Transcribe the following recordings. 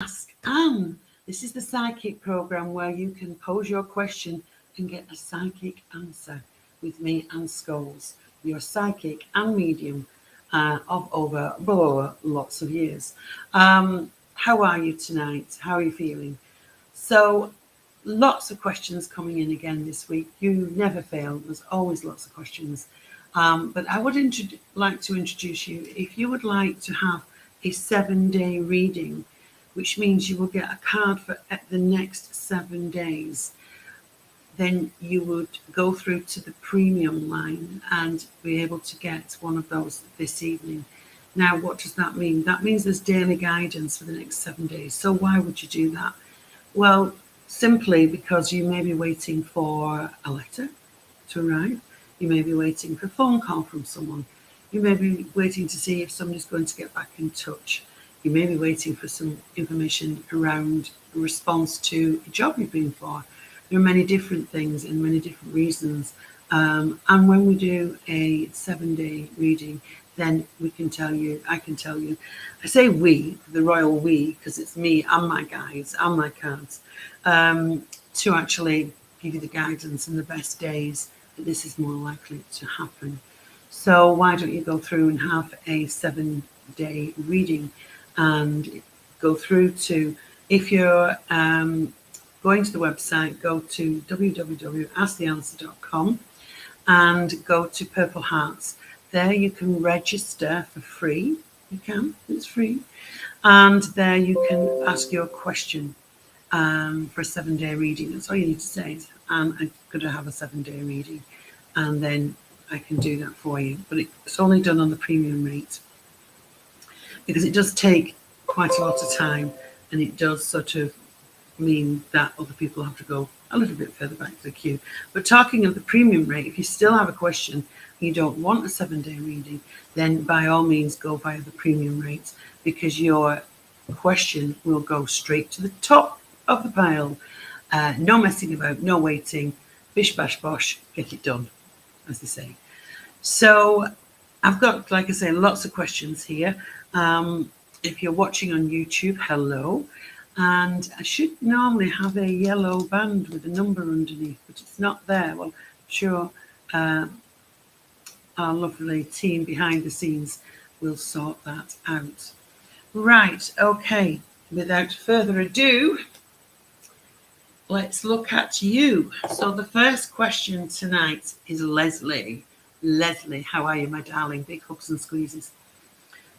Ask Anne. This is the psychic program where you can pose your question and get a psychic answer with me, Anne Scholes, your psychic and medium of over lots of years. How are you tonight? How are you feeling? So, lots of questions coming in again this week. You never fail. There's always lots of questions. But I would like to introduce you, if you would like to have a 7-day reading, which means you will get a card for the next 7 days, then you would go through to the premium line and be able to get one of those this evening. Now, what does that mean? That means there's daily guidance for the next 7 days. So why would you do that? Well, simply because you may be waiting for a letter to arrive. You may be waiting for a phone call from someone. You may be waiting to see if somebody's going to get back in touch. You may be waiting for some information around a response to a job you've been for. There are many different things and many different reasons. And when we do a 7-day reading, then I can tell you, I say we, the royal we, because it's me and my guides and my cards, to actually give you the guidance and the best days that this is more likely to happen. So why don't you go through and have a 7-day reading and go through to, if you're going to the website, go to www.asktheanswer.com and go to Purple Hearts. There you can register for free. You can, it's free. And there you can ask your question for a 7-day reading. That's all you need to say. I'm going to have a 7-day reading. And then I can do that for you. But it's only done on the premium rate, because it does take quite a lot of time, and it does sort of mean that other people have to go a little bit further back to the queue. But talking of the premium rate, if you still have a question and you don't want a 7-day reading, then by all means go via the premium rate, because your question will go straight to the top of the pile. No messing about, no waiting, bish bash bosh, get it done, as they say. So I've got, like I say, lots of questions here. If you're watching on YouTube, hello. And I should normally have a yellow band with a number underneath, but it's not there. Well, I'm sure our lovely team behind the scenes will sort that out. Right, okay. Without further ado, let's look at you. So the first question tonight is Leslie. Leslie, how are you, my darling? Big hugs and squeezes.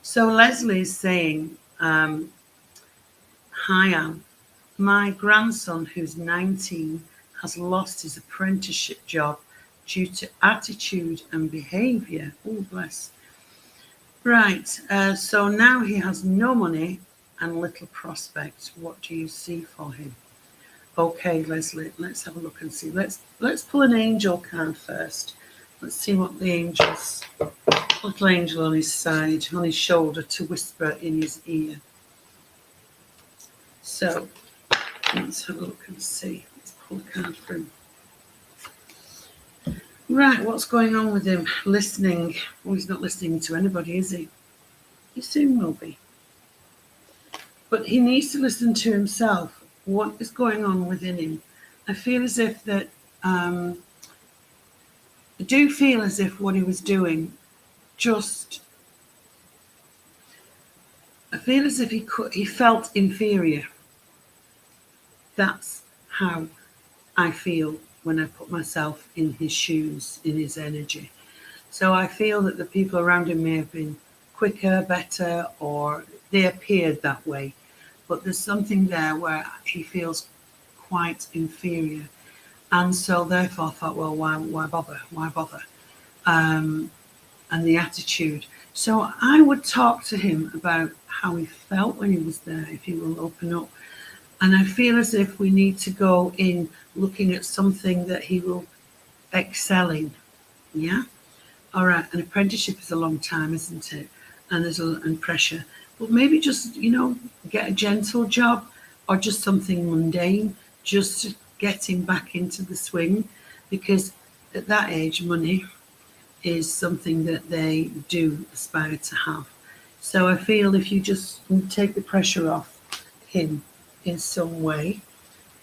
So Leslie is saying, hi, Anne. My grandson, who's 19, has lost his apprenticeship job due to attitude and behaviour. Oh, bless. Right, so now he has no money and little prospect. What do you see for him? Okay, Leslie, let's have a look and see. Let's pull an angel card first. Let's see what the angel's, little angel on his side, on his shoulder, to whisper in his ear. So let's have a look and see. Let's pull the card through. Right, what's going on with him? Listening. Well, he's not listening to anybody, is he? He soon will be. But he needs to listen to himself. What is going on within him? I feel as if that, I do feel as if what he was doing I feel as if he felt inferior. That's how I feel when I put myself in his shoes, in his energy. So I feel that the people around him may have been quicker, better, or they appeared that way. But there's something there where he feels quite inferior. And so therefore I thought, well, why bother? Why bother? And the attitude. So I would talk to him about how he felt when he was there, if he will open up. And I feel as if we need to go in looking at something that he will excel in. Yeah? All right, an apprenticeship is a long time, isn't it? And there's and pressure. But maybe just, get a gentle job, or just something mundane, just to get him back into the swing. Because at that age, money is something that they do aspire to have. So I feel if you just take the pressure off, him in some way.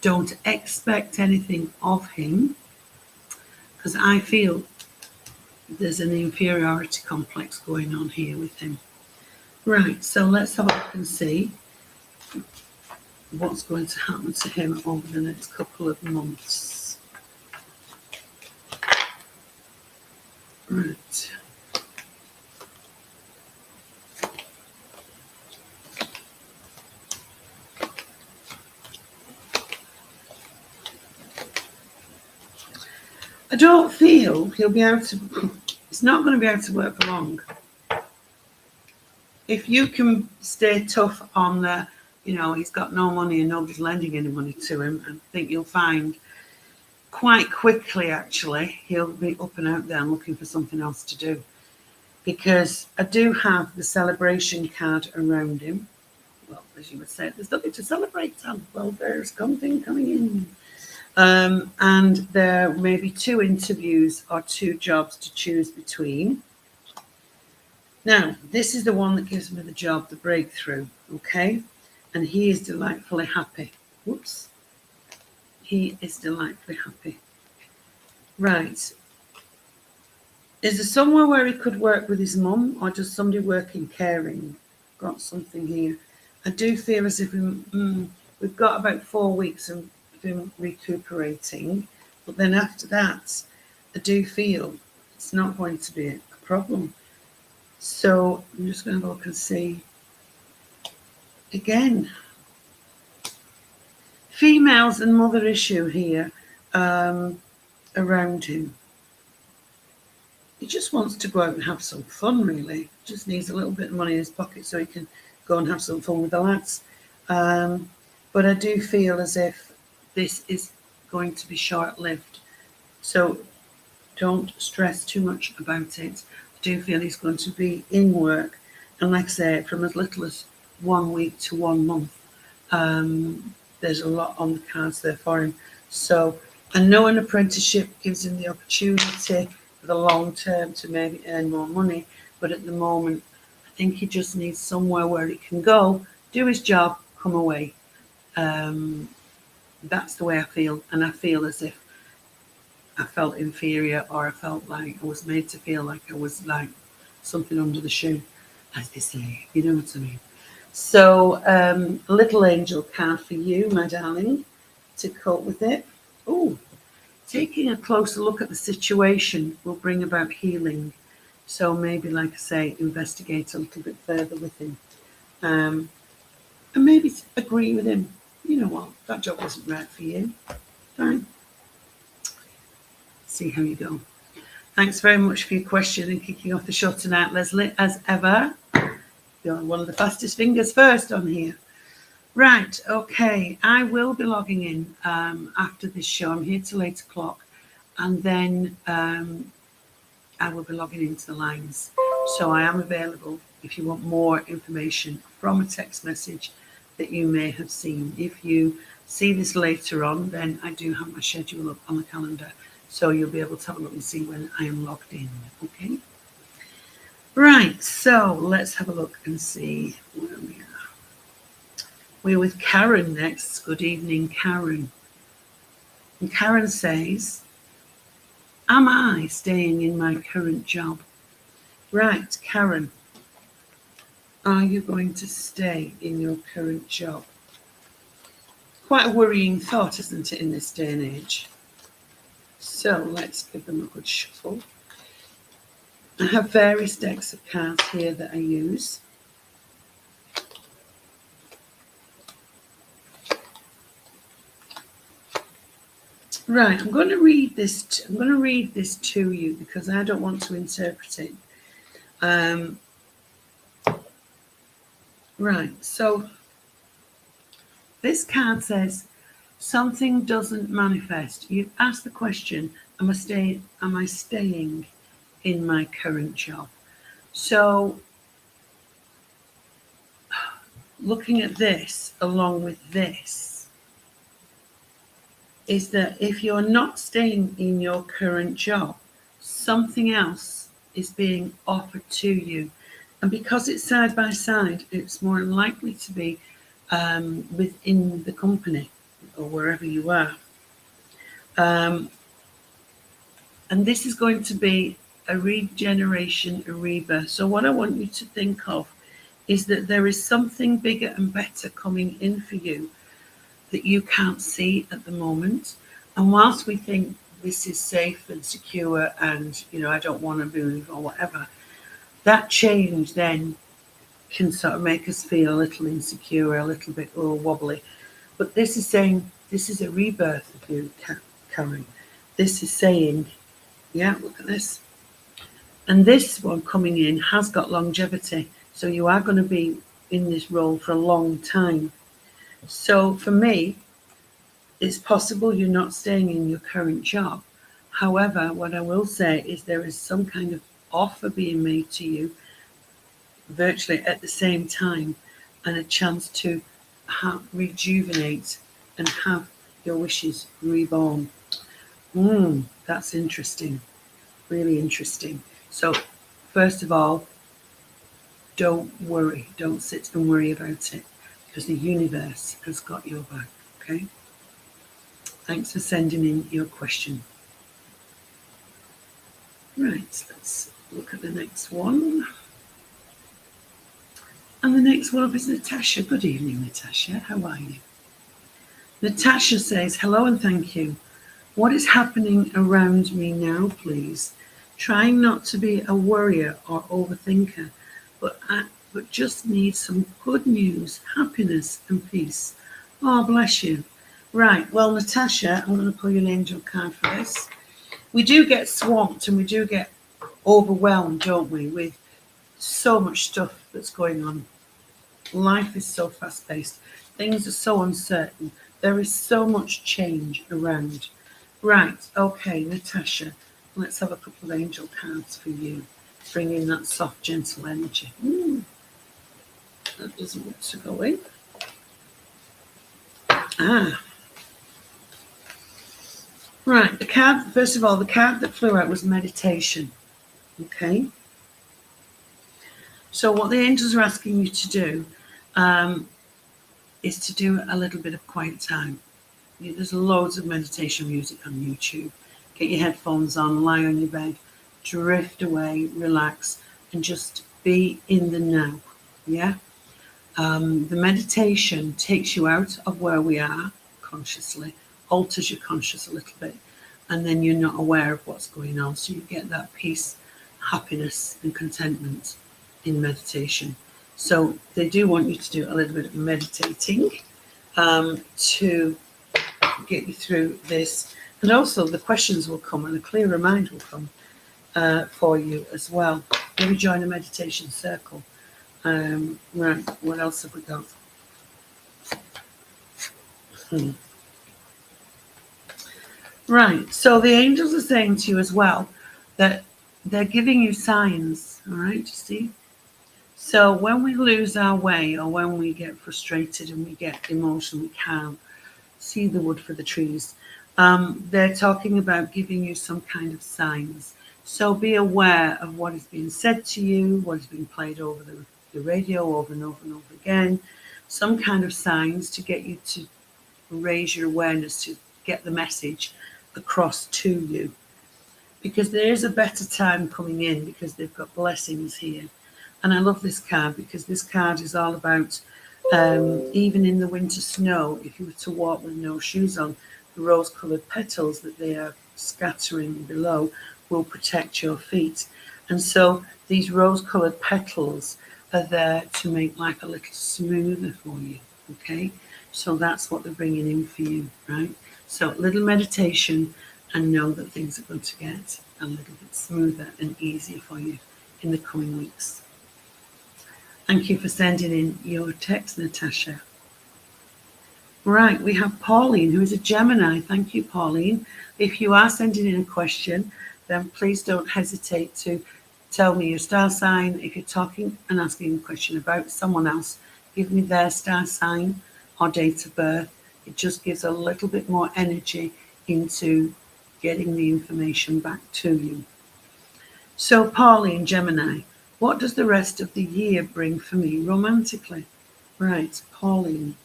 Don't expect anything of him, because I feel there's an inferiority complex going on here with him. Right, so let's have a look and see what's going to happen to him over the next couple of months. Right. I don't feel he'll be able to, he's not going to be able to work for long. If you can stay tough on the, he's got no money and nobody's lending any money to him, I think you'll find quite quickly, actually, he'll be up and out there and looking for something else to do. Because I do have the celebration card around him. Well, as you would say, there's nothing to celebrate, Sam. Well, there's something coming in. And there may be 2 interviews or 2 jobs to choose between. Now, this is the one that gives me the job, the breakthrough, okay? And he is delightfully happy. Whoops. He is delightfully happy. Right. Is there somewhere where he could work with his mum, or does somebody work in caring? Got something here. I do feel as if we've got about 4 weeks of him recuperating, but then after that, I do feel it's not going to be a problem. So I'm just going to look and see. Again, females and mother issue here around him. He just wants to go out and have some fun, really. Just needs a little bit of money in his pocket so he can go and have some fun with the lads. But I do feel as if this is going to be short-lived. So don't stress too much about it. I do feel he's going to be in work. And like I say, from as little as 1 week to 1 month, there's a lot on the cards there for him. So I know an apprenticeship gives him the opportunity for the long term to maybe earn more money. But at the moment, I think he just needs somewhere where he can go, do his job, come away. That's the way I feel. And I feel as if I felt inferior, or I felt like I was made to feel like I was like something under the shoe, as they say. You know what I mean? So a little angel card for you, my darling, to cope with it. Oh, taking a closer look at the situation will bring about healing. So maybe, like I say, investigate a little bit further with him. And maybe agree with him. You know what? That job wasn't right for you. Fine. See how you go. Thanks very much for your question and kicking off the show tonight, Leslie, as ever. You're one of the fastest fingers first on here. Right, okay. I will be logging in after this show. I'm here till 8 o'clock. And then I will be logging into the lines. So I am available if you want more information from a text message that you may have seen. If you see this later on, then I do have my schedule up on the calendar. So you'll be able to have a look and see when I am logged in. Okay? Right, so let's have a look and see where we are. We're with Karen next. Good evening, Karen. And Karen says, am I staying in my current job? Right, Karen. Are you going to stay in your current job? Quite a worrying thought, isn't it, in this day and age? So let's give them a good shuffle. I have various decks of cards here that I use. Right, I'm going to read this to you because I don't want to interpret it. Right, so this card says something doesn't manifest. You've asked the question, am I staying in my current job? So looking at this along with this is that if you're not staying in your current job, something else is being offered to you. And because it's side by side, it's more likely to be within the company or wherever you are. Um, and this is going to be a regeneration, a rebirth. So what I want you to think of is that there is something bigger and better coming in for you that you can't see at the moment. And whilst we think this is safe and secure and, I don't want to move or whatever, that change then can sort of make us feel a little insecure, a little bit wobbly. But this is saying, this is a rebirth of you, Karen. This is saying, yeah, look at this. And this one coming in has got longevity. So you are going to be in this role for a long time. So for me, it's possible you're not staying in your current job. However, what I will say is there is some kind of offer being made to you virtually at the same time, and a chance to rejuvenate and have your wishes reborn. That's interesting. Really interesting. So, first of all, don't worry. Don't sit and worry about it, because the universe has got your back. Okay? Thanks for sending in your question. Right, let's look at the next one. And the next one up is Natasha. Good evening, Natasha. How are you? Natasha says, hello and thank you. What is happening around me now, please? Trying not to be a worrier or overthinker, but just need some good news, happiness and peace. Oh, bless you. Right, well, Natasha, I'm going to pull you an angel card for this. We do get swamped and we do get overwhelmed, don't we, with so much stuff that's going on. Life is so fast-paced. Things are so uncertain. There is so much change around. Right, okay, Natasha, let's have a couple of angel cards for you. Bring in that soft, gentle energy. That doesn't want to go in. Right, the card, first of all, the card that flew out was meditation. Okay. So what the angels are asking you to do is to do a little bit of quiet time. There's loads of meditation music on YouTube. Get your headphones on, lie on your bed, drift away, relax, and just be in the now. Yeah? The meditation takes you out of where we are consciously, alters your conscious a little bit, and then you're not aware of what's going on. So you get that peace, happiness, and contentment in meditation. So they do want you to do a little bit of meditating to get you through this. And also the questions will come and a clearer mind will come for you as well. Maybe join a meditation circle. Right, what else have we got? Right, so the angels are saying to you as well that they're giving you signs, all right, you see? So when we lose our way or when we get frustrated and we get emotional, we can't see the wood for the trees, they're talking about giving you some kind of signs. So be aware of what is being said to you, what is being played over the radio over and over and over again, some kind of signs to get you to raise your awareness, to get the message across to you. Because there is a better time coming in, because they've got blessings here. And I love this card because this card is all about even in the winter snow, if you were to walk with no shoes on, the rose-coloured petals that they are scattering below will protect your feet. And so these rose-coloured petals are there to make life a little smoother for you, okay? So that's what they're bringing in for you, right? So a little meditation and know that things are going to get a little bit smoother and easier for you in the coming weeks. Thank you for sending in your text, Natasha. Right, we have Pauline, who is a Gemini. Thank you, Pauline. If you are sending in a question, then please don't hesitate to tell me your star sign. If you're talking and asking a question about someone else, give me their star sign or date of birth. It just gives a little bit more energy into getting the information back to you. So, Pauline, Gemini, what does the rest of the year bring for me romantically? Right, Pauline.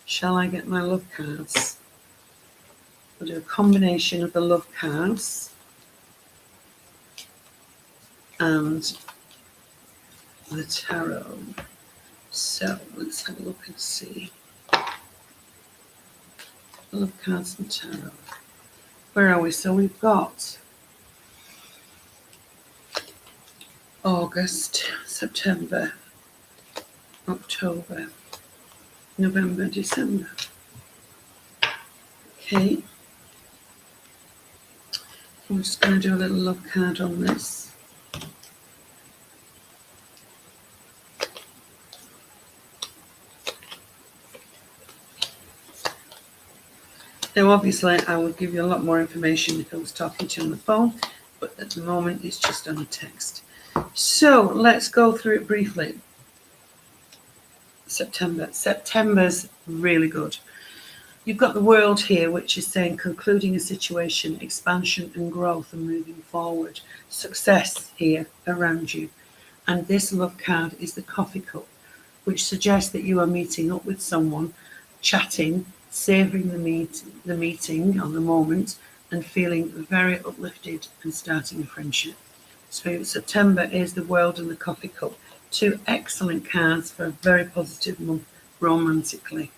Shall I get my love cards? We'll do a combination of the love cards and the tarot. So let's have a look and see. Love cards and tarot. Where are we? So we've got August, September, October, November, December. Okay. I'm just going to do a little love card on this. Now, obviously, I would give you a lot more information if I was talking to you on the phone, but at the moment, it's just on a text. So let's go through it briefly. September. September's really good. You've got the world here, which is saying concluding a situation, expansion and growth and moving forward. Success here around you. And this love card is the coffee cup, which suggests that you are meeting up with someone, chatting, savouring the meeting on the moment, and feeling very uplifted and starting a friendship. So September is the world and the coffee cup. Two excellent cards for a very positive month romantically.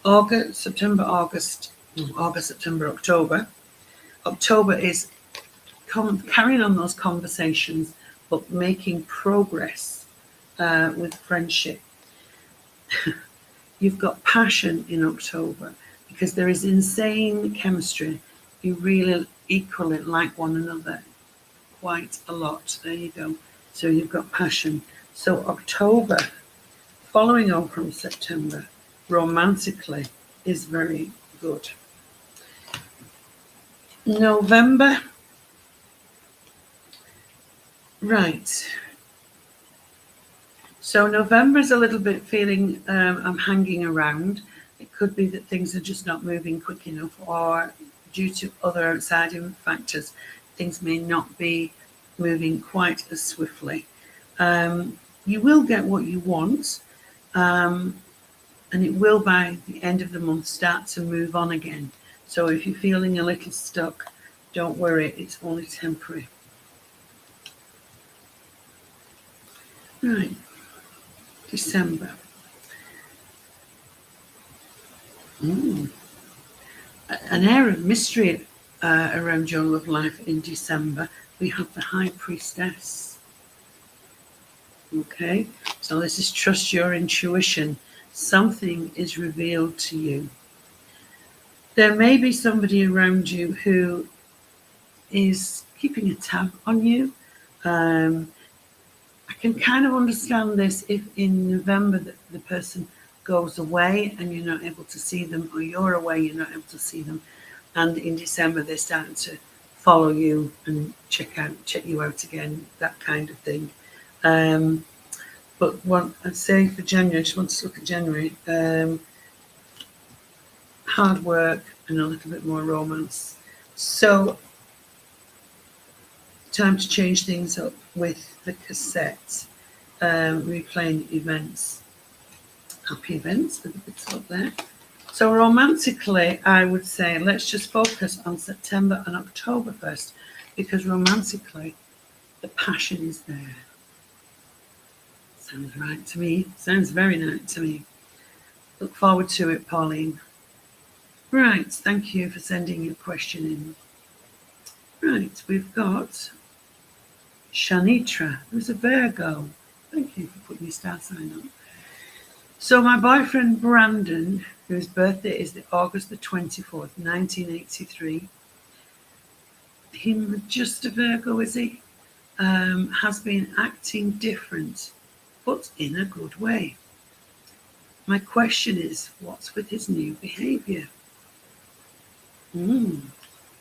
August, September, October. October is carrying on those conversations, but making progress with friendship. You've got passion in October because there is insane chemistry. You really equally like one another quite a lot. There you go. So you've got passion. So October, following on from September, romantically is very good. November, right. So November is a little bit feeling I'm hanging around. It could be that things are just not moving quick enough, or due to other outside factors, things may not be moving quite as swiftly. You will get what you want, and it will by the end of the month start to move on again. So if you're feeling a little stuck, don't worry, it's only temporary. Right, December. An air of mystery around your love life in December. We have the High Priestess. Okay, so this is trust your intuition. Something is revealed to you. There may be somebody around you who is keeping a tab on you. I can kind of understand this if in November the person goes away and you're not able to see them, or you're away, you're not able to see them. And in December, they're starting to follow you and check you out again, that kind of thing. But what I'd say for January, I just want to look at January. Hard work and a little bit more romance. So time to change things up with the cassette, replaying events, happy events with the bits up there. So romantically, I would say let's just focus on September and October first, because romantically, the passion is there. Sounds right to me. Sounds very right to me. Look forward to it, Pauline. Right, thank you for sending your question in. Right, we've got Shanitra, who's a Virgo. Thank you for putting your star sign on. So my boyfriend Brandon, whose birthday is August the 24th, 1983, him just a Virgo, is he? Has been acting different, but in a good way. My question is, what's with his new behaviour?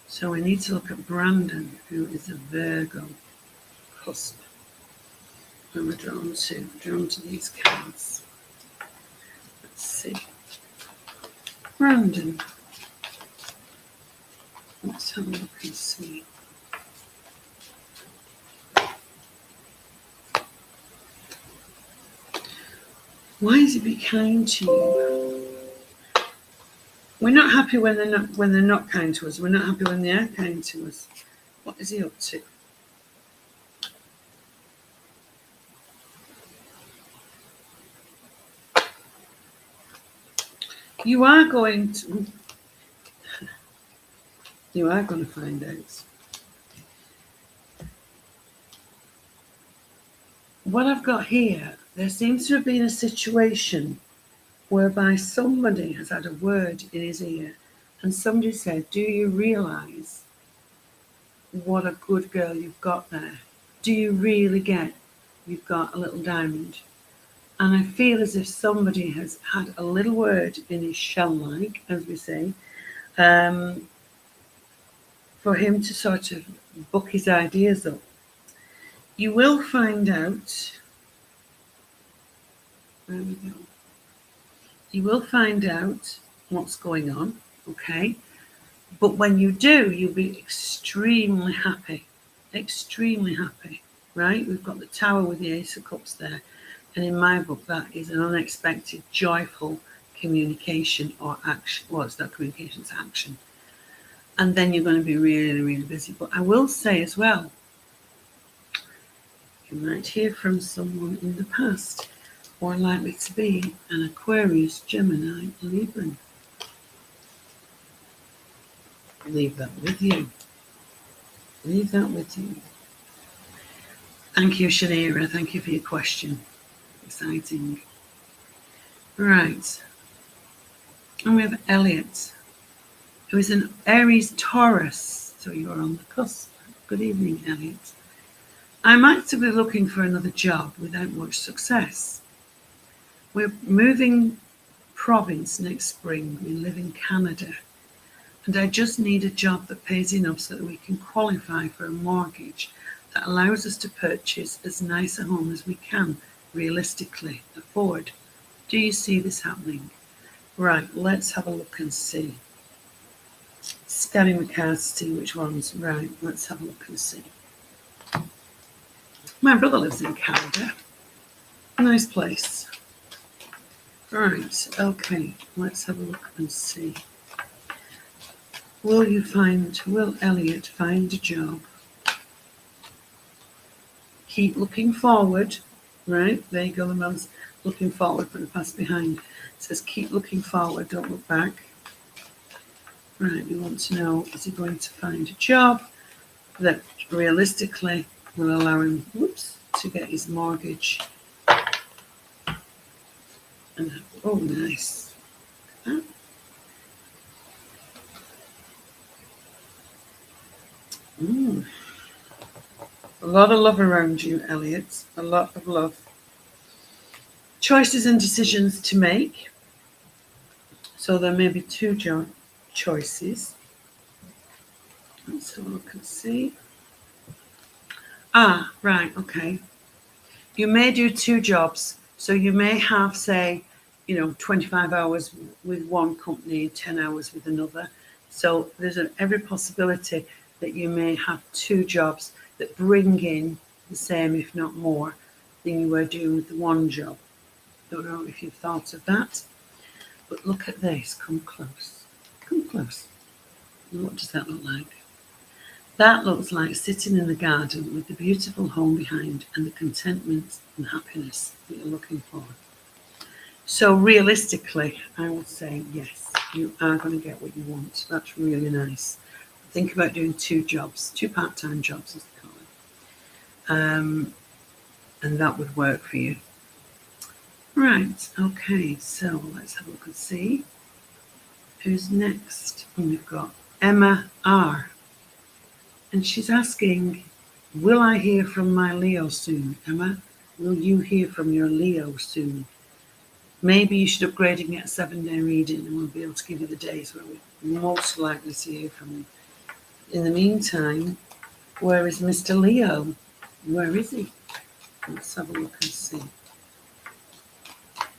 So we need to look at Brandon, who is a Virgo cusp. And we're drawn to these cards. Let's see. Brandon. Let's have a look and see. Why is he be kind to you? We're not happy when they're not kind to us. We're not happy when they are kind to us. What is he up to? You are going to find out. What I've got here, there seems to have been a situation whereby somebody has had a word in his ear and somebody said, do you realise what a good girl you've got there? Do you really get you've got a little diamond? And I feel as if somebody has had a little word in his shell, like, as we say, um, for him to sort of book his ideas up. You will find out, there we go. You will find out what's going on, okay? But when you do, you'll be extremely happy, right? We've got the Tower with the Ace of Cups there. And in my book, that is an unexpected, joyful communication or action. Well, it's not communication, it's action. And then you're going to be really, really busy. But I will say as well, you might hear from someone in the past or likely to be an Aquarius, Gemini, Libra. Leave that with you. Leave that with you. Thank you, Shanira. Thank you for your question. Exciting. Right. And we have Elliot, who is an Aries Taurus. So you're on the cusp. Good evening, Elliot. I'm actively looking for another job without much success. We're moving province next spring. We live in Canada. And I just need a job that pays enough so that we can qualify for a mortgage that allows us to purchase as nice a home as we can realistically afford. Do you see this happening? Right, let's have a look and see. Scanning the cards to see which ones. Right, let's have a look and see. My brother lives in Canada. Nice place. Right, okay, let's have a look and see. Will Elliot find a job? Keep looking forward. Right, there you go, the man's looking forward, put the past behind. It says keep looking forward, don't look back. Right, we want to know, is he going to find a job that realistically will allow him, to get his mortgage? And, oh, nice. A lot of love around you, Elliot. A lot of love. Choices and decisions to make. So there may be two choices. Let's have a look and see. Ah, right, okay. You may do two jobs. So you may have, say, 25 hours with one company, 10 hours with another. So there's every possibility that you may have two jobs that bring in the same, if not more, than you were doing with the one job. Don't know if you've thought of that, but look at this. Come close. Come close. What does that look like? That looks like sitting in the garden with the beautiful home behind and the contentment and happiness that you're looking for. So realistically, I would say yes, you are going to get what you want. That's really nice. Think about doing two jobs, two part-time jobs, as they call it. And that would work for you. Right, okay, so let's have a look and see who's next. And we've got Emma R. And she's asking, will I hear from my Leo soon? Emma, will you hear from your Leo soon? Maybe you should upgrade and get a 7-day reading and we'll be able to give you the days where we're most likely to hear from you. In the meantime, where is Mr. Leo? Where is he? Let's have a look and see.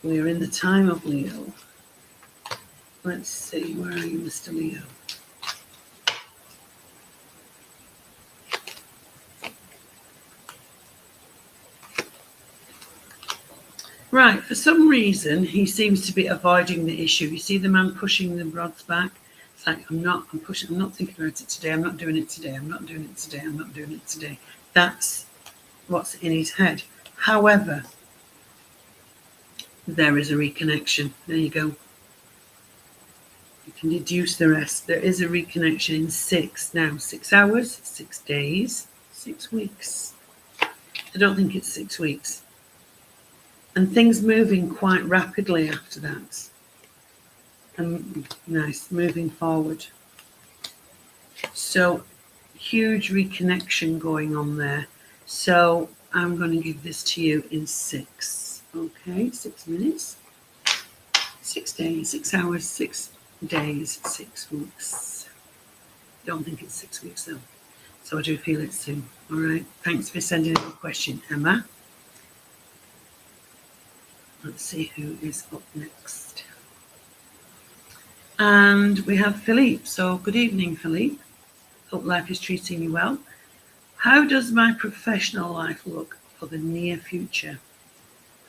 We're in the time of Leo. Let's see, where are you, Mr. Leo? Right, for some reason, he seems to be avoiding the issue. You see the man pushing the rods back? It's like, I'm not thinking about it today, I'm not doing it today, I'm not doing it today, I'm not doing it today. That's what's in his head. However, there is a reconnection. There you go. You can deduce the rest. There is a reconnection in 6 now. 6 hours, 6 days, 6 weeks. I don't think it's 6 weeks. And things moving quite rapidly after that. And nice, moving forward. So, huge reconnection going on there. So, I'm going to give this to you in 6. Okay, 6 minutes. 6 days, 6 hours, 6 days, 6 weeks. Don't think it's 6 weeks though. So I do feel it soon. All right. Thanks for sending in a question, Emma. Let's see who is up next. And we have Philippe. So good evening, Philippe. Hope life is treating you well. How does my professional life look for the near future?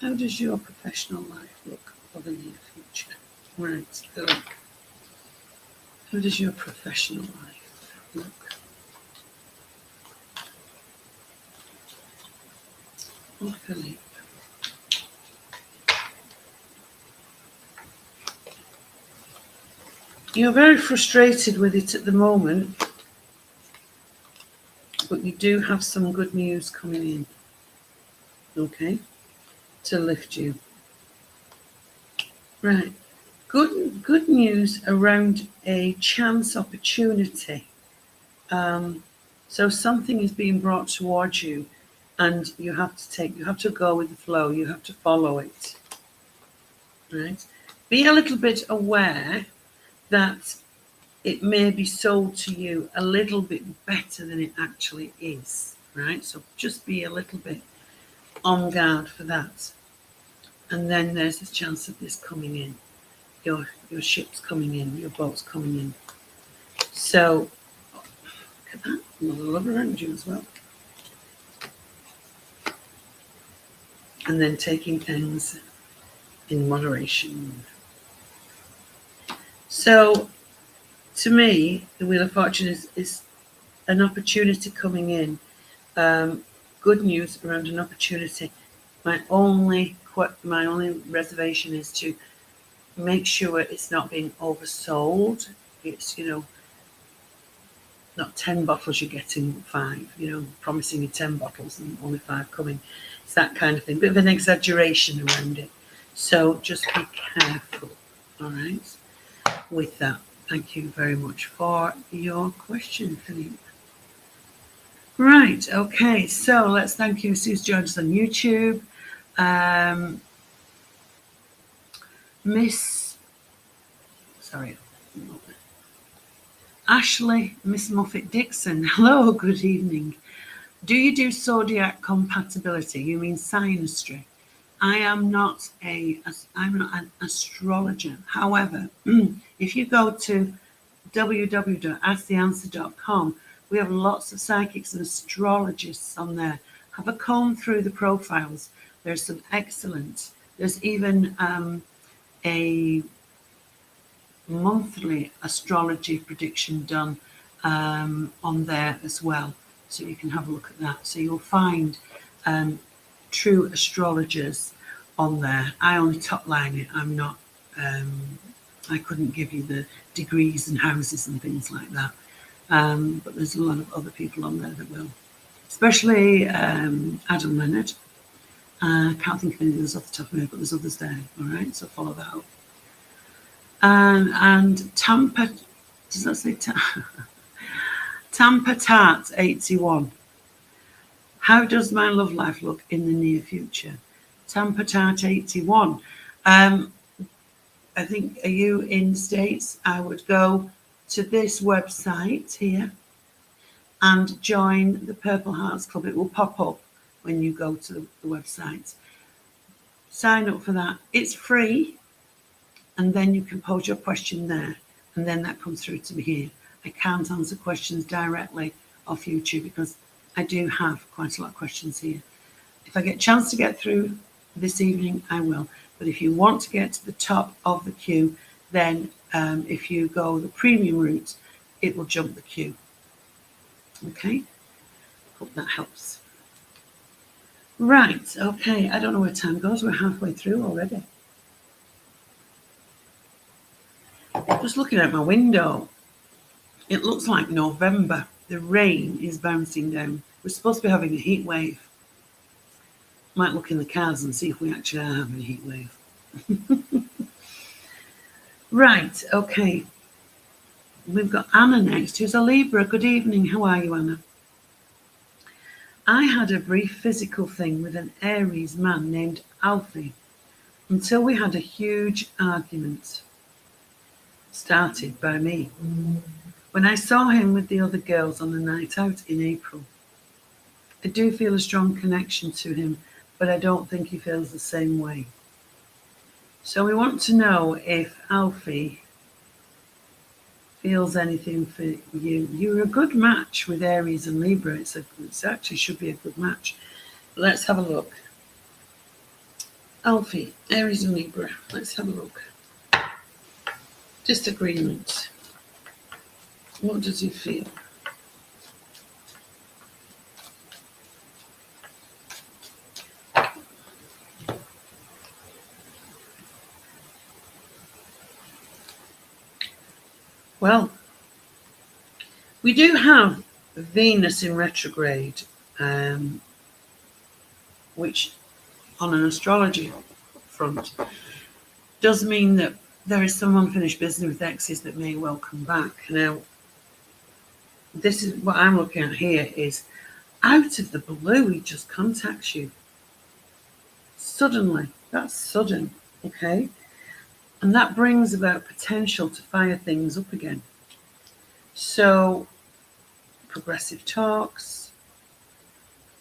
How does your professional life look for the near future? Right, Philippe. How does your professional life look? Oh, Philippe. You're very frustrated with it at the moment, but you do have some good news coming in, okay, to lift you. Right, good news around a chance opportunity. So something is being brought towards you, and you have to go with the flow. You have to follow it. Right, be a little bit aware that it may be sold to you a little bit better than it actually is, right? So just be a little bit on guard for that. And then there's this chance of this coming in. Your ship's coming in, your boat's coming in. So look at that, a lot of love around you as well. And then taking things in moderation. So to me, the Wheel of Fortune is an opportunity coming in. Good news around an opportunity. My only reservation is to make sure it's not being oversold. It's, not 10 bottles, you're getting 5, promising you 10 bottles and only 5 coming. It's that kind of thing. Bit of an exaggeration around it. So just be careful, all right, with that. Thank you very much for your question, Philippe. Right, okay, so let's thank you, Suze George on YouTube. Ashley, Miss Moffat Dixon. Hello, good evening. Do you do zodiac compatibility? You mean synastry? I'm not an astrologer. However, if you go to www.asktheanswer.com, we have lots of psychics and astrologists on there. Have a comb through the profiles. There's some excellent. There's even a monthly astrology prediction done on there as well. So you can have a look at that. So you'll find true astrologers on there. I only top line it. I'm not, I couldn't give you the degrees and houses and things like that. But there's a lot of other people on there that will. Especially Adam Leonard. I can't think of any others off the top of my head, but there's others there. All right, so follow that up. And Tampa, does that say Tampa Tart 81? How does my love life look in the near future? Tampa Tart 81. I think, are you in the States? I would go to this website here and join the Purple Hearts Club. It will pop up when you go to the website. Sign up for that. It's free. And then you can pose your question there. And then that comes through to me here. I can't answer questions directly off YouTube because I do have quite a lot of questions here. If I get a chance to get through this evening, I will. But if you want to get to the top of the queue, then if you go the premium route, it will jump the queue. Okay, hope that helps. Right, okay, I don't know where time goes. We're halfway through already. Just looking out my window, it looks like November. The rain is bouncing down. We're supposed to be having a heat wave. Might look in the cars and see if we actually are having a heat wave. Right, okay. We've got Anna next, who's a Libra. Good evening. How are you, Anna? I had a brief physical thing with an Aries man named Alfie until we had a huge argument, started by me, when I saw him with the other girls on a night out in April. I do feel a strong connection to him, but I don't think he feels the same way. So we want to know if Alfie feels anything for you. You're a good match with Aries and Libra. It actually should be a good match. Let's have a look. Alfie, Aries and Libra. Let's have a look. Disagreement. What does he feel? Well, we do have Venus in retrograde, which on an astrology front does mean that there is some unfinished business with exes that may well come back. Now, this is what I'm looking at here is out of the blue, he just contacts you. Suddenly, that's sudden, okay? And that brings about potential to fire things up again. So, progressive talks.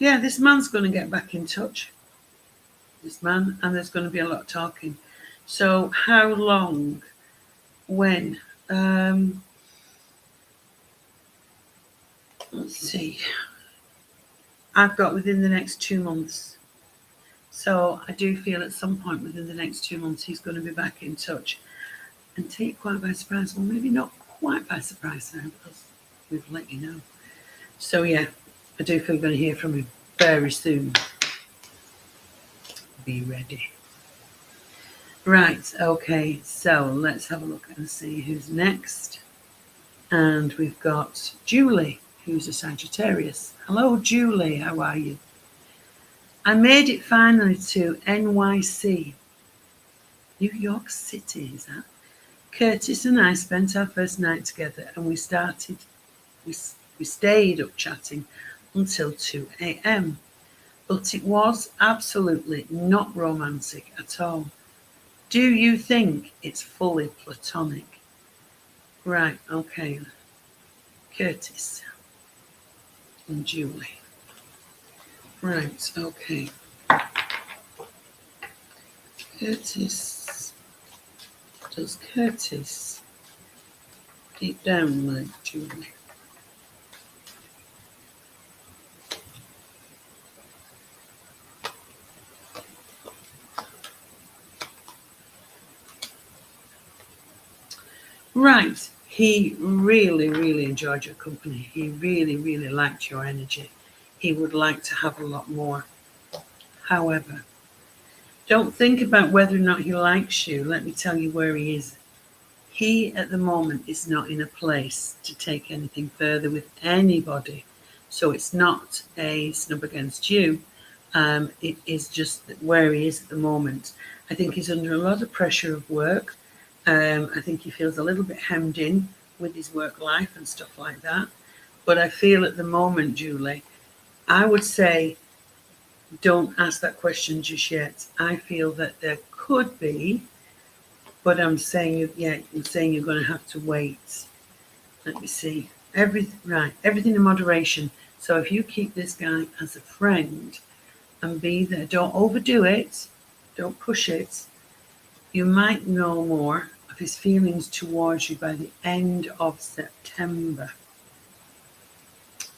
Yeah, this man's going to get back in touch. This man, and there's going to be a lot of talking. So, how long? When? Let's see. I've got within the next 2 months. So I do feel at some point within the next 2 months he's going to be back in touch and take you quite by surprise. Well, maybe not quite by surprise now because we've let you know. So yeah, I do feel we're going to hear from him very soon. Be ready. Right, okay, so let's have a look and see who's next. And we've got Julie, who's a Sagittarius. Hello, Julie, how are you? I made it finally to NYC. New York City, is that? Curtis and I spent our first night together and we stayed up chatting until 2 a.m. But it was absolutely not romantic at all. Do you think it's fully platonic? Right, okay. Curtis and Julie. Right, okay. Curtis. Does Curtis deep down like Julie? Right. He really, really enjoyed your company. He really, really liked your energy. He would like to have a lot more. However, don't think about whether or not he likes you. Let me tell you where he is. He, at the moment, is not in a place to take anything further with anybody. So it's not a snub against you. It is just where he is at the moment. I think he's under a lot of pressure of work. I think he feels a little bit hemmed in with his work life and stuff like that. But I feel at the moment, Julie, I would say don't ask that question just yet. I feel that there could be, but I'm saying you're going to have to wait. Let me see. Everything in moderation. So if you keep this guy as a friend and be there, don't overdo it, don't push it. You might know more of his feelings towards you by the end of September.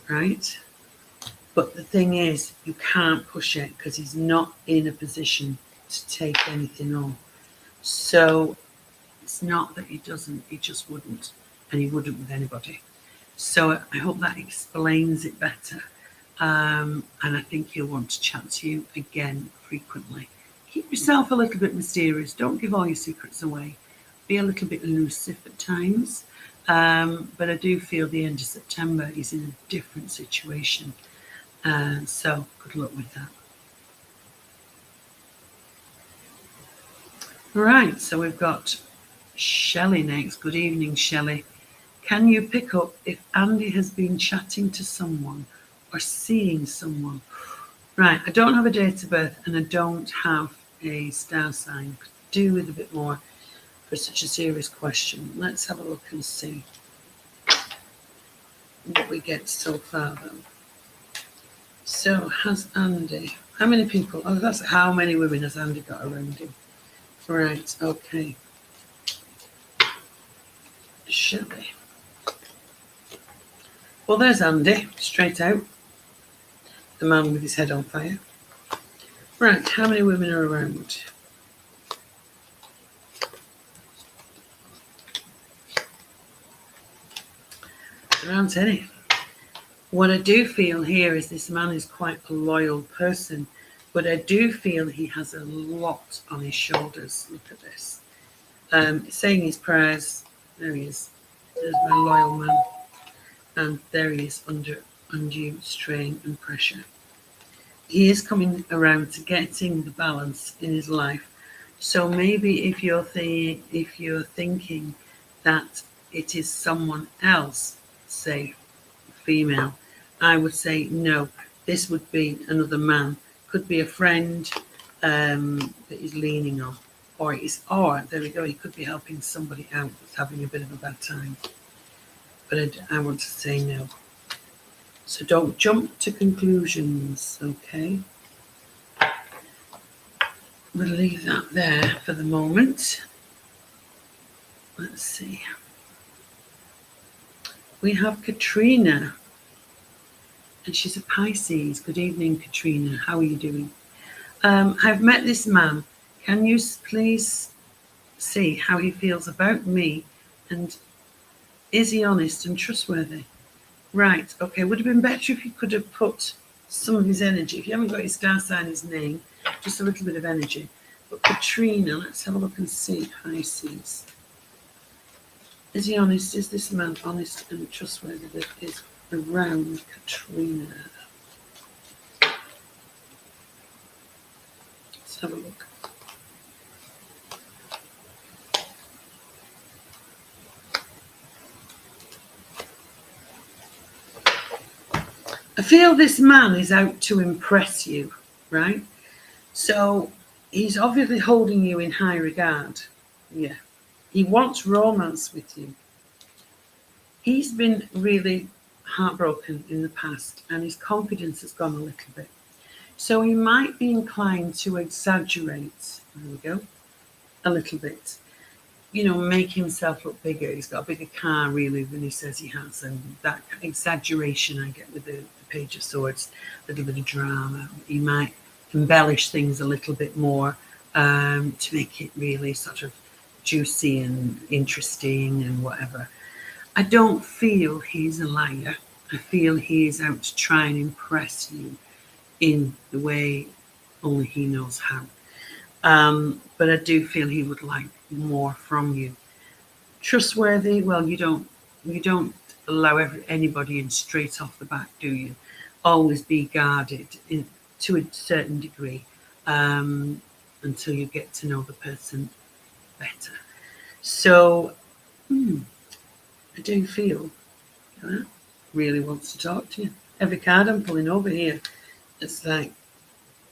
Right? But the thing is, you can't push it because he's not in a position to take anything on. So it's not that he doesn't, he just wouldn't, and he wouldn't with anybody. So I hope that explains it better. And I think he'll want to chat to you again frequently. Keep yourself a little bit mysterious. Don't give all your secrets away. Be a little bit elusive at times. But I do feel the end of September he's in a different situation. So good luck with that. All right, so we've got Shelley next. Good evening, Shelley. Can you pick up if Andy has been chatting to someone or seeing someone? Right, I don't have a date of birth and I don't have a star sign. Could do with a bit more for such a serious question. Let's have a look and see what we get so far then. So has Andy, how many people? Oh, that's how many women has Andy got around him? Right, okay. Shelley. Well, there's Andy, straight out. The man with his head on fire. Right, how many women are around? There aren't any. What I do feel here is this man is quite a loyal person, but I do feel he has a lot on his shoulders. Look at this. Saying his prayers. There he is. There's my loyal man. And there he is under undue strain and pressure. He is coming around to getting the balance in his life. So maybe if you're thinking that it is someone else, say female, I would say no. This would be another man. Could be a friend that he's leaning on, or there we go. He could be helping somebody out that's having a bit of a bad time. But I want to say no. So don't jump to conclusions, okay? We'll leave that there for the moment. Let's see. We have Katrina, and she's a Pisces. Good evening, Katrina. How are you doing? I've met this man. Can you please see how he feels about me, and is he honest and trustworthy? Right, okay, would have been better if you could have put some of his energy. If you haven't got his star sign, his name, just a little bit of energy. But Katrina, let's have a look and see. Pisces. Is he honest? Is this man honest and trustworthy that is around Katrina? Let's have a look. I feel this man is out to impress you, right? So he's obviously holding you in high regard. Yeah. He wants romance with you. He's been really heartbroken in the past and his confidence has gone a little bit. So he might be inclined to exaggerate, there we go, a little bit. You know, make himself look bigger. He's got a bigger car, really, than he says he has. And that exaggeration I get with the Page of Swords, a little bit of drama. He might embellish things a little bit more to make it really sort of juicy and interesting and whatever. I don't feel he's a liar. I feel he is out to try and impress you in the way only he knows how. But I do feel he would like more from you. Trustworthy, well, you don't allow anybody in straight off the back, do you? Always be guarded to a certain degree until you get to know the person better. So I do feel that really wants to talk to you. Every card I'm pulling over here, it's like,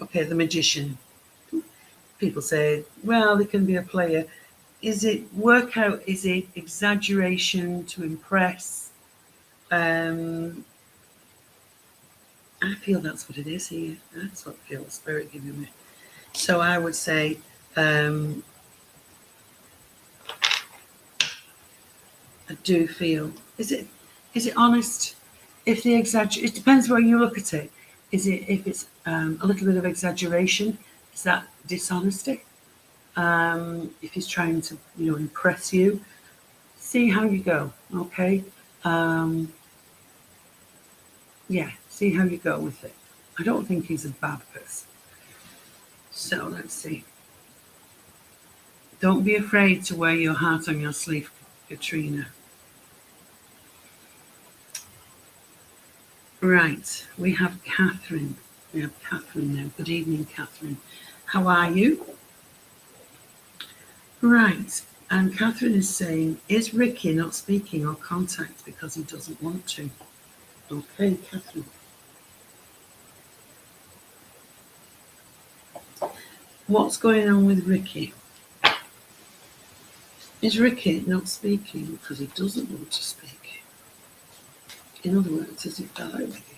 okay, the Magician. People say, well, they can be a player. Is it exaggeration to impress? I feel that's what it is here. That's what I feel the spirit giving me. So I would say I do feel, is it honest? If it depends where you look at it. If it's a little bit of exaggeration, Is that dishonesty? If he's trying to, impress you, see how you go, okay? Um, yeah, see how you go with it. I don't think he's a bad person. So let's see. Don't be afraid to wear your heart on your sleeve, Katrina. Right, we have Catherine. We have Catherine now. Good evening, Catherine. How are you? Right, and Catherine is saying, is Ricky not speaking or contact because he doesn't want to? Okay, Catherine. What's going on with Ricky? Is Ricky not speaking because he doesn't want to speak? In other words, is he fell out with you?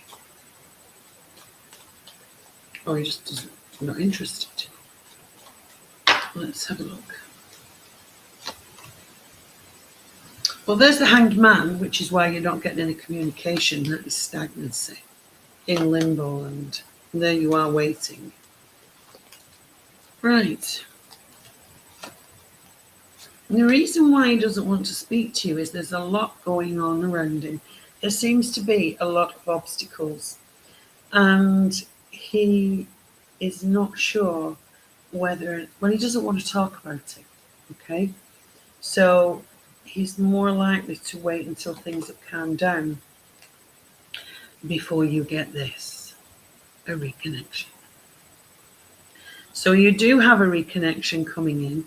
Or he just doesn't, not interested? Let's have a look. Well, there's the Hanged Man, which is why you're not getting any communication. That is stagnancy, in limbo, and there you are waiting. Right. And the reason why he doesn't want to speak to you is there's a lot going on around him. There seems to be a lot of obstacles, and he is not sure whether, well, he doesn't want to talk about it, okay? So he's more likely to wait until things have calmed down before you get this, a reconnection. So you do have a reconnection coming in,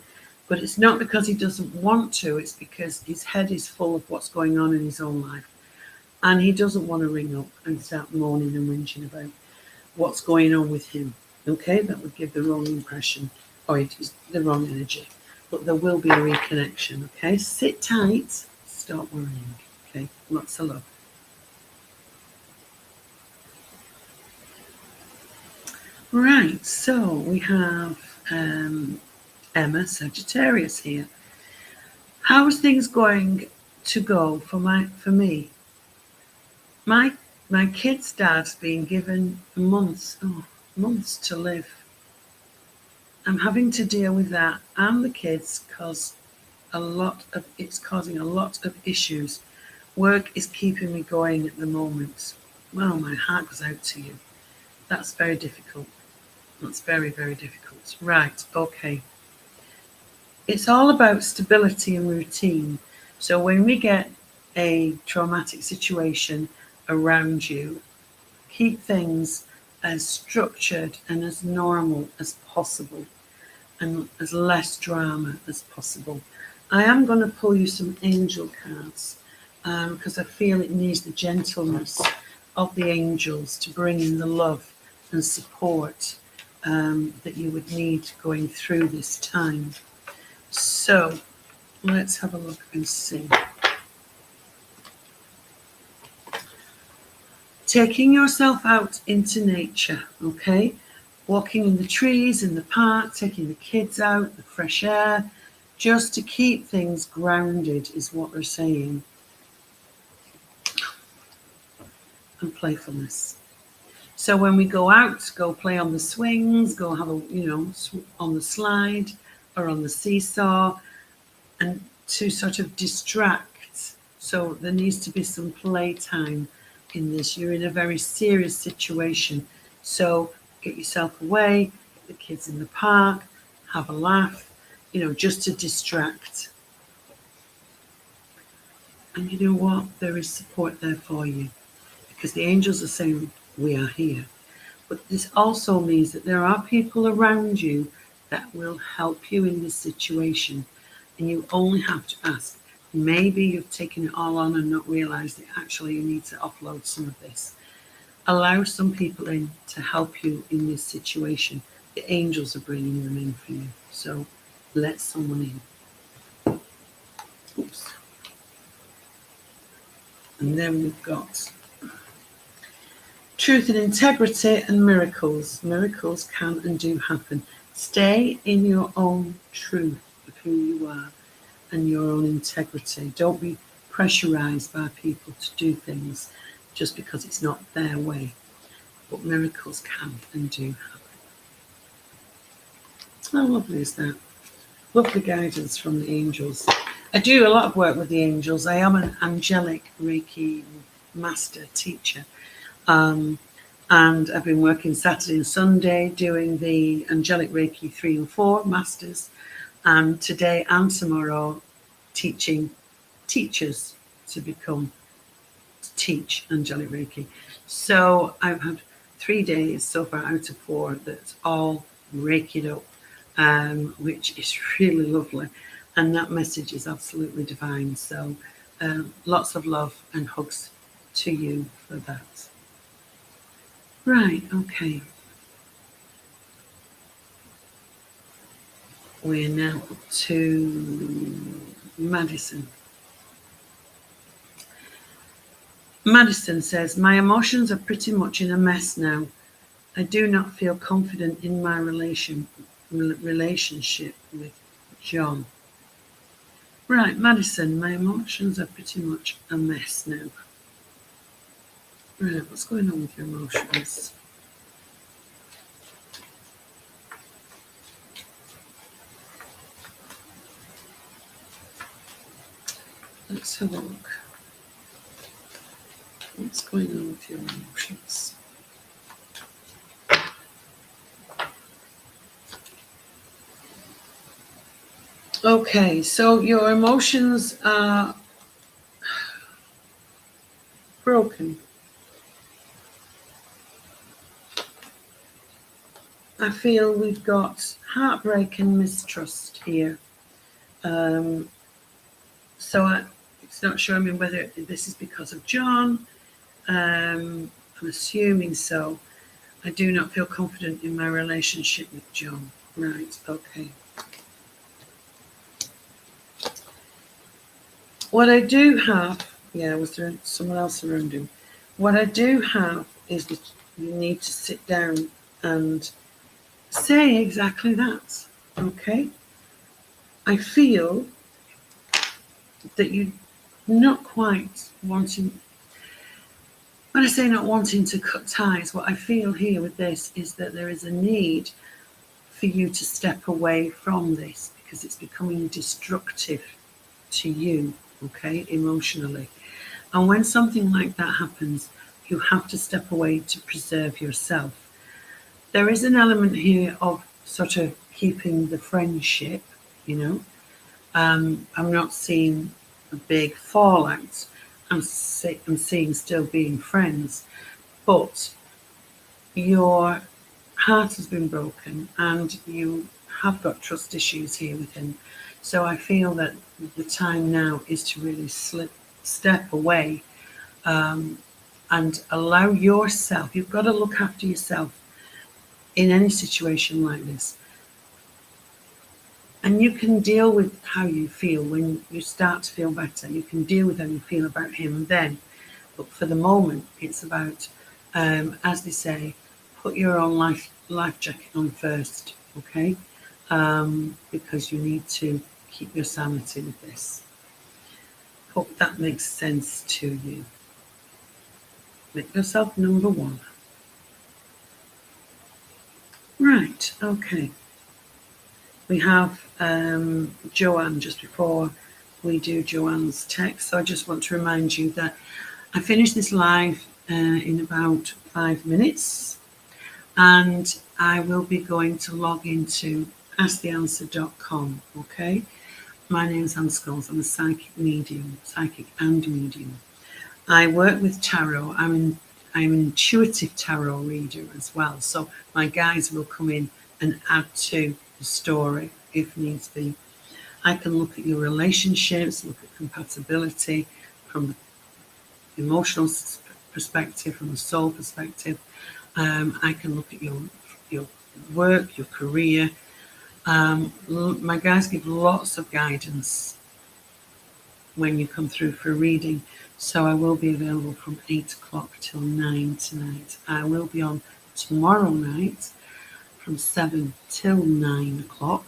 but it's not because he doesn't want to, it's because his head is full of what's going on in his own life. And he doesn't want to ring up and start moaning and whinging about what's going on with him. Okay, that would give the wrong impression, or it is the wrong energy. But there will be a reconnection, okay? Sit tight, stop worrying, okay? Lots of love. Right, so we have Emma Sagittarius here. How's things going to go for me? My kid's dad's been given months to live. I'm having to deal with that and the kids because it's causing a lot of issues. Work is keeping me going at the moment. Well, my heart goes out to you. That's very difficult. That's very, very difficult. Right, okay. It's all about stability and routine. So when we get a traumatic situation around you, keep things as structured and as normal as possible and as less drama as possible. I am going to pull you some angel cards because I feel it needs the gentleness of the angels to bring in the love and support that you would need going through this time. So let's have a look and see. Taking yourself out into nature, okay? Walking in the trees, in the park, taking the kids out, the fresh air, just to keep things grounded is what we're saying. And playfulness. So when we go out, go play on the swings, go have on the slide or on the seesaw, and to sort of distract. So there needs to be some playtime in this. You're in a very serious situation. So get yourself away, get the kids in the park, have a laugh, just to distract. And you know what? There is support there for you because the angels are saying, we are here. But this also means that there are people around you that will help you in this situation. And you only have to ask. Maybe you've taken it all on and not realized that actually you need to offload some of this. Allow some people in to help you in this situation. The angels are bringing them in for you. So let someone in. Oops. And then we've got truth and integrity and miracles. Miracles can and do happen. Stay in your own truth of who you are and your own integrity. Don't be pressurized by people to do things just because it's not their way. But miracles can and do happen. How lovely is that? Lovely guidance from the angels. I do a lot of work with the angels. I am an angelic Reiki master teacher. Um, and I've been working Saturday and Sunday doing the angelic Reiki 3 and 4 masters. And today and tomorrow teaching teachers to teach angelic Reiki. So I've had 3 days so far out of 4 that's all Reiki'd up, which is really lovely. And that message is absolutely divine. So lots of love and hugs to you for that. Right, okay. We're now up to Madison. Madison says, my emotions are pretty much in a mess now. I do not feel confident in my relationship with John. Right, Madison, my emotions are pretty much a mess now. Right, what's going on with your emotions? Let's have a look. What's going on with your emotions? Okay, so your emotions are broken. I feel we've got heartbreak and mistrust here. So it's not showing me whether this is because of John. I'm assuming so. I do not feel confident in my relationship with John. Right, okay. What I do have, was there someone else around him? What I do have is that you need to sit down and say exactly that, okay? I feel that you're not quite wanting, when I say not wanting to cut ties, what I feel here with this is that there is a need for you to step away from this because it's becoming destructive to you, okay, emotionally. And when something like that happens, you have to step away to preserve yourself. There is an element here of sort of keeping the friendship, you know. I'm not seeing a big fallout. I'm seeing still being friends, but your heart has been broken and you have got trust issues here with him. So I feel that the time now is to really step away, and allow yourself, you've got to look after yourself in any situation like this. And you can deal with how you feel when you start to feel better. You can deal with how you feel about him then. But for the moment, it's about, as they say, put your own life jacket on first, okay? Because you need to keep your sanity with this. Hope that makes sense to you. Make yourself number one. Right, okay. We have Joanne just before we do Joanne's text. So I just want to remind you that I finish this live in about 5 minutes, and I will be going to log into asktheanswer.com, okay? My name is Anne Scholes. I'm a psychic and medium. I work with tarot. I'm an intuitive tarot reader as well. So my guides will come in and add to the story if needs be. I can look at your relationships, look at compatibility from the emotional perspective, from the soul perspective. I can look at your work, your career. My guides give lots of guidance when you come through for a reading. So I will be available from 8 o'clock till 9 tonight. I will be on tomorrow night from 7 till 9 o'clock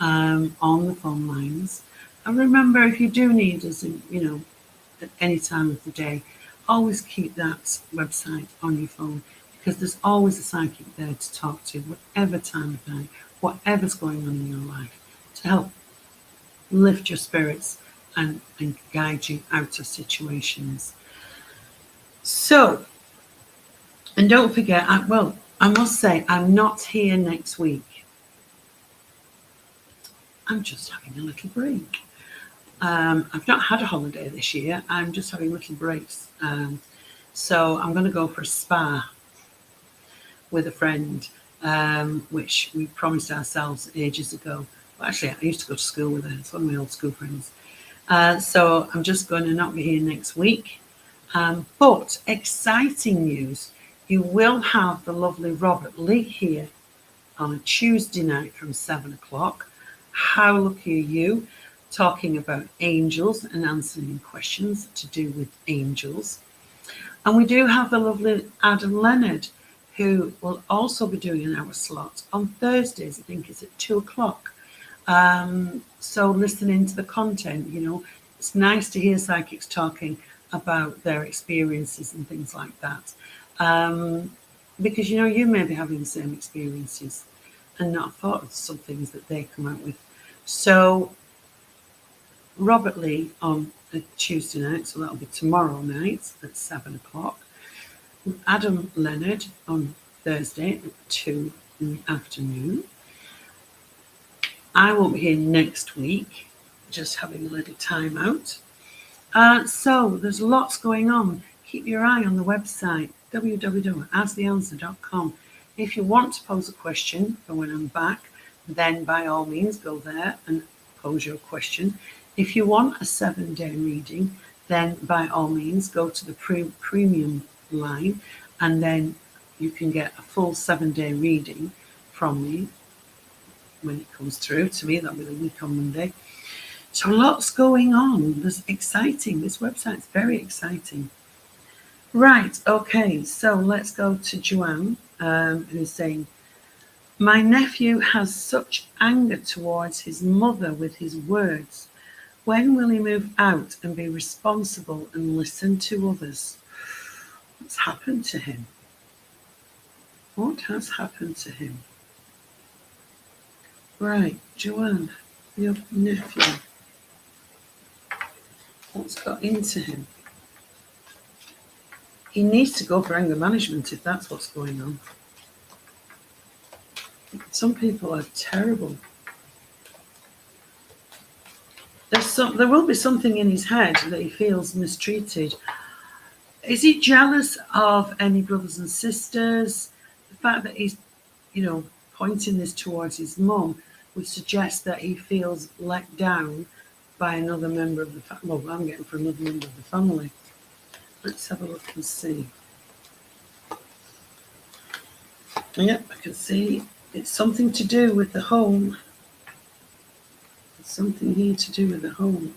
on the phone lines. And remember, if you do need us, at any time of the day, always keep that website on your phone because there's always a psychic there to talk to, whatever time of night, whatever's going on in your life, to help lift your spirits and guide you out of situations. So, and don't forget, I must say, I'm not here next week. I'm just having a little break. I've not had a holiday this year. I'm just having little breaks. So I'm going to go for a spa with a friend, which we promised ourselves ages ago. Well, actually, I used to go to school with her. It's one of my old school friends. So I'm just going to not be here next week. But exciting news, you will have the lovely Robert Lee here on a Tuesday night from 7 o'clock. How lucky are you? Talking about angels and answering questions to do with angels. And we do have the lovely Adam Leonard, who will also be doing an hour slot on Thursdays. I think it's at 2 o'clock. So listening to the content, it's nice to hear psychics talking about their experiences and things like that. Because, you may be having the same experiences and not thought of some things that they come out with. So Robert Lee on a Tuesday night, so that'll be tomorrow night at 7 o'clock. Adam Leonard on Thursday at 2 in the afternoon. I won't be here next week, just having a little time out. So there's lots going on. Keep your eye on the website, www.astheanswer.com. If you want to pose a question for when I'm back, then by all means go there and pose your question. If you want a 7-day reading, then by all means go to the premium line, and then you can get a full 7-day reading from me when it comes through to me. That'll be the week on Monday. So lots going on. It's exciting. This website's very exciting. Right, okay, so let's go to Joanne, who's saying, my nephew has such anger towards his mother with his words. When will he move out and be responsible and listen to others? What's happened to him? What has happened to him? Right, Joanne, your nephew. What's got into him? He needs to go for anger management if that's what's going on. Some people are terrible. There will be something in his head that he feels mistreated. Is he jealous of any brothers and sisters? The fact that he's, pointing this towards his mum would suggest that he feels let down by another member of the family. Well, I'm getting for another member of the family. Let's have a look and see. Yep, I can see it's something to do with the home. It's something here to do with the home.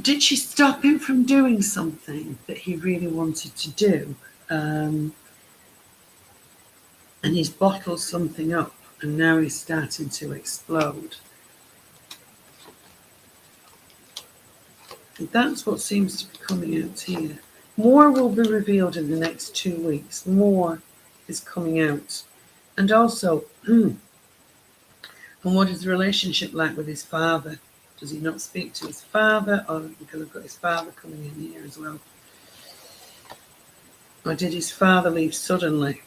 Did she stop him from doing something that he really wanted to do? And he's bottled something up and now he's starting to explode. And that's what seems to be coming out here. More will be revealed in the next 2 weeks. More is coming out. And also, and what is the relationship like with his father? Does he not speak to his father? Or because I've got his father coming in here as well. Or did his father leave suddenly?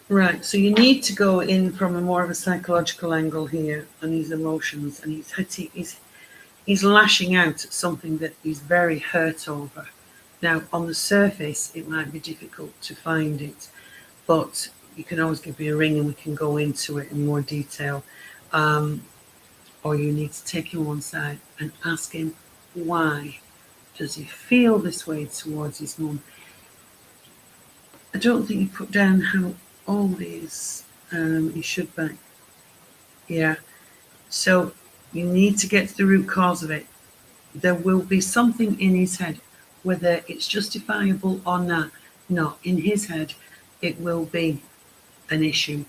Right, so you need to go in from a more of a psychological angle here on his emotions, and he's lashing out at something that he's very hurt over. Now, on the surface, it might be difficult to find it, but you can always give me a ring and we can go into it in more detail. Or you need to take him one side and ask him why. Does he feel this way towards his mum? I don't think he put down how old he is. He should be. Yeah. So you need to get to the root cause of it. There will be something in his head, whether it's justifiable or not. No, in his head, it will be an issue.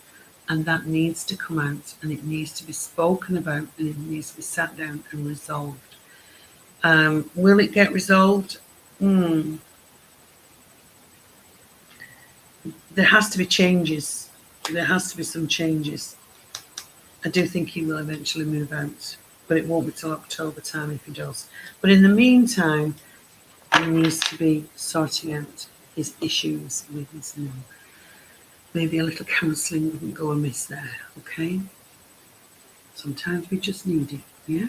And that needs to come out, and it needs to be spoken about, and it needs to be sat down and resolved. Will it get resolved? There has to be changes. There has to be some changes. I do think he will eventually move out, but it won't be till October time if he does. But in the meantime, he needs to be sorting out his issues with his mum. Maybe a little counselling wouldn't go amiss there, okay? Sometimes we just need it, yeah?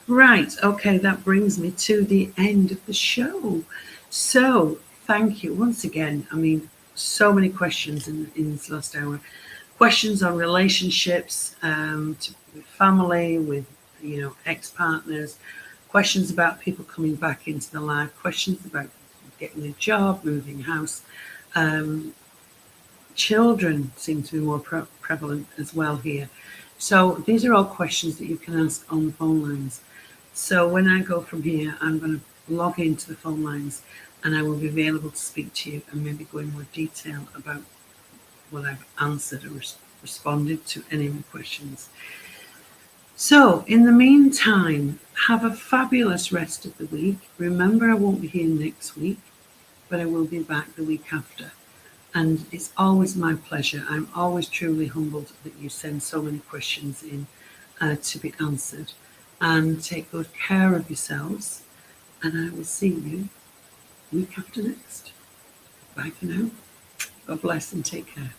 Right, okay, that brings me to the end of the show. So, thank you once again. I mean, so many questions in this last hour. Questions on relationships, with family, with ex-partners, questions about people coming back into the life, questions about getting a job, moving house. Children seem to be more prevalent as well here. So these are all questions that you can ask on the phone lines. So when I go from here, I'm going to log into the phone lines and I will be available to speak to you and maybe go in more detail about what I've answered or responded to any of the questions. So in the meantime, have a fabulous rest of the week. Remember, I won't be here next week, but I will be back the week after. And it's always my pleasure. I'm always truly humbled that you send so many questions in to be answered. And take good care of yourselves. And I will see you week after next. Bye for now. God bless and take care.